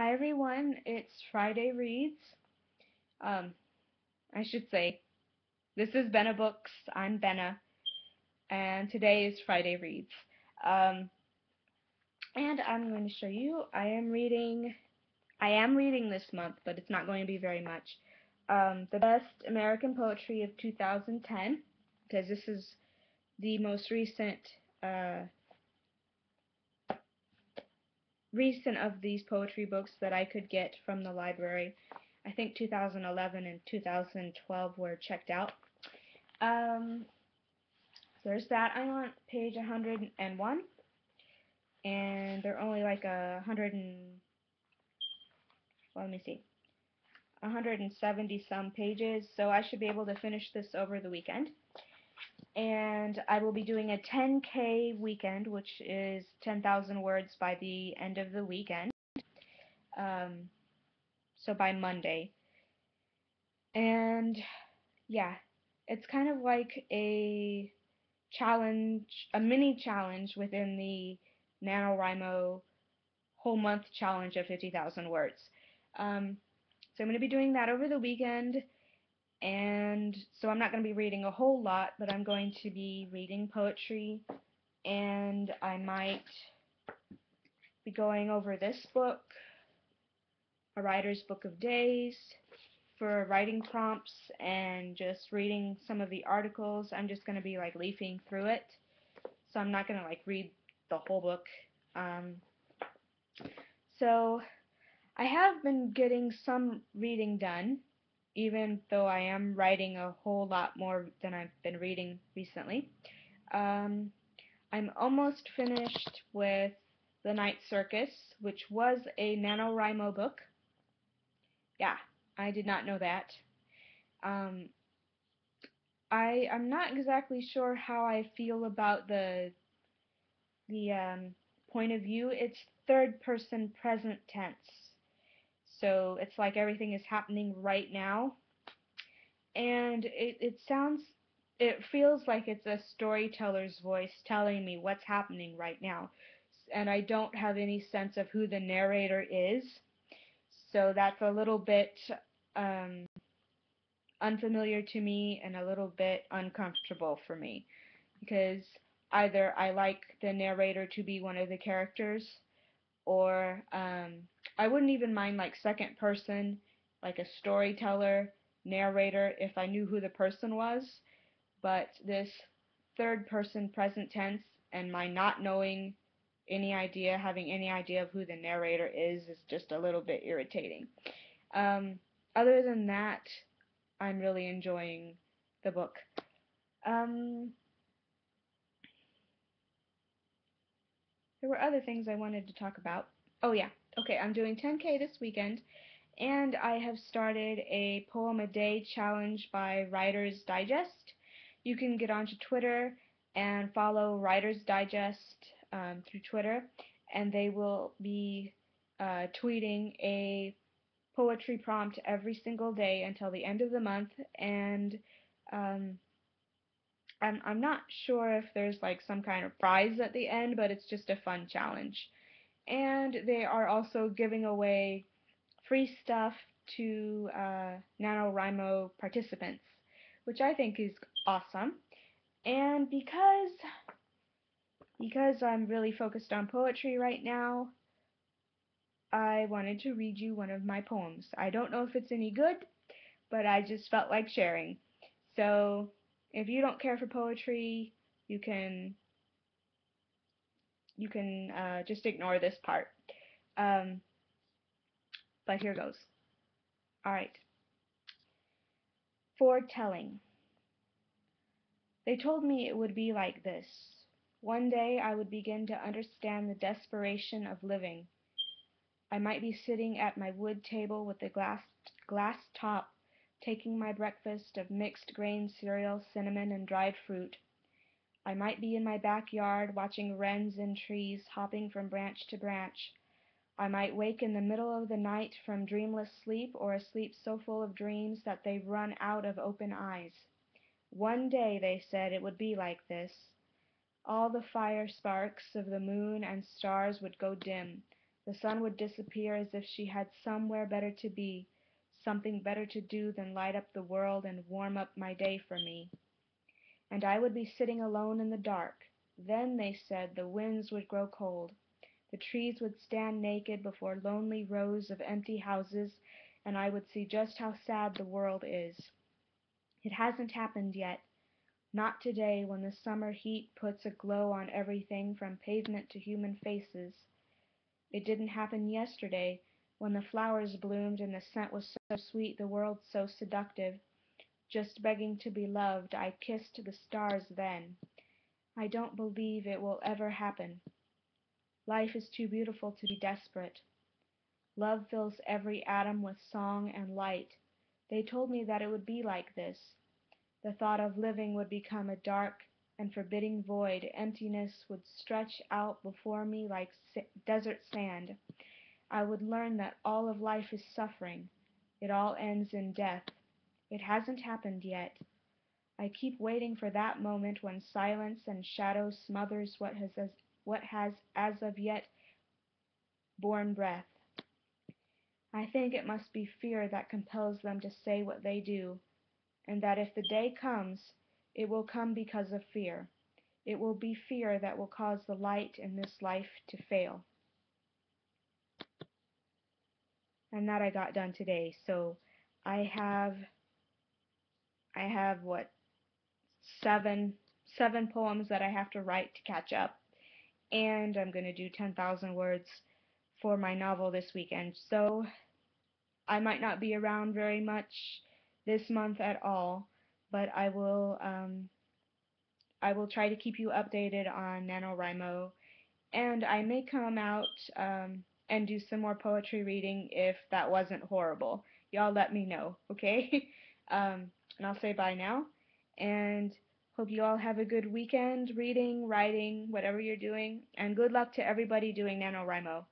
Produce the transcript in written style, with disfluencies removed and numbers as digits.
Hi everyone, it's Friday Reads. Um, I should say, this is Benna Books. I'm Benna, and today is Friday Reads. Um, and I'm going to show you. I am reading this month, but it's not going to be very much. The best American poetry of 2010, because this is the most uh, recent of these poetry books that I could get from the library. I think 2011 and 2012 were checked out. Um, there's that. I'm on page 101, and they're only like 100 and, well, let me see, 170 some pages, so I should be able to finish this over the weekend. And I will be doing a 10K weekend, which is 10,000 words by the end of the weekend, um, so by Monday. And yeah, it's kind of like a challenge, a mini challenge within the NaNoWriMo whole month challenge of 50,000 words. So I'm going to be doing that over the weekend, and so I'm not going to be reading a whole lot, but I'm going to be reading poetry, and I might be going over this book, A Writer's Book of Days, for writing prompts and just reading some of the articles. I'm just going to be like leafing through it, so I'm not going to like read the whole book. Um, so I have been getting some reading done, even though I am writing a whole lot more than I've been reading recently. Um, I'm almost finished with The Night Circus, which was a NaNoWriMo book. Yeah, I did not know that. Um, I'm not exactly sure how I feel about the point of view. It's third person present tense. So it's like everything is happening right now. And it feels like it's a storyteller's voice telling me what's happening right now. And I don't have any sense of who the narrator is. So that's a little bit um, unfamiliar to me and a little bit uncomfortable for me. Because either I like the narrator to be one of the characters, or I wouldn't even mind like second person, like a storyteller, narrator, if I knew who the person was, but this third person present tense and my not knowing having any idea of who the narrator is just a little bit irritating. Um, Other than that, I'm really enjoying the book. Um, there were other things I wanted to talk about. Oh yeah, okay, I'm doing 10K this weekend, and I have started a poem a day challenge by Writer's Digest. You can get onto Twitter and follow Writer's Digest through Twitter, and they will be tweeting a poetry prompt every single day until the end of the month. And um, I'm not sure if there's like some kind of prize at the end, but it's just a fun challenge. And they are also giving away free stuff to NaNoWriMo participants, which I think is awesome. And because I'm really focused on poetry right now, I wanted to read you one of my poems. I don't know if it's any good, but I just felt like sharing. So if you don't care for poetry, you can just ignore this part. Um, but here goes. All right. Foretelling. They told me it would be like this. One day I would begin to understand the desperation of living. I might be sitting at my wood table with the glass top, taking my breakfast of mixed grain cereal, cinnamon, and dried fruit. I might be in my backyard watching wrens in trees hopping from branch to branch. I might wake in the middle of the night from dreamless sleep, or a sleep so full of dreams that they run out of open eyes. One day, they said, it would be like this. All the fire sparks of the moon and stars would go dim. The sun would disappear as if she had somewhere better to be, something better to do than light up the world and warm up my day for me. And I would be sitting alone in the dark. Then, they said, the winds would grow cold. The trees would stand naked before lonely rows of empty houses, and I would see just how sad the world is. It hasn't happened yet. Not today, when the summer heat puts a glow on everything from pavement to human faces. It didn't happen yesterday, when the flowers bloomed and the scent was so sweet, the world so seductive. Just begging to be loved, I kissed the stars then. I don't believe it will ever happen. Life is too beautiful to be desperate. Love fills every atom with song and light. They told me that it would be like this. The thought of living would become a dark and forbidding void. Emptiness would stretch out before me like desert sand. I would learn that all of life is suffering. It all ends in death. It hasn't happened yet. I keep waiting for that moment when silence and shadow smothers what has as of yet borne breath. I think it must be fear that compels them to say what they do, and that if the day comes, it will come because of fear. It will be fear that will cause the light in this life to fail. And that I got done today. So I have what, seven poems that I have to write to catch up, and I'm going to do 10,000 words for my novel this weekend. So I might not be around very much this month at all, but I will try to keep you updated on NaNoWriMo, and I may come out and do some more poetry reading if that wasn't horrible. Y'all let me know, okay? And I'll say bye now, and hope you all have a good weekend reading, writing, whatever you're doing, and good luck to everybody doing NaNoWriMo.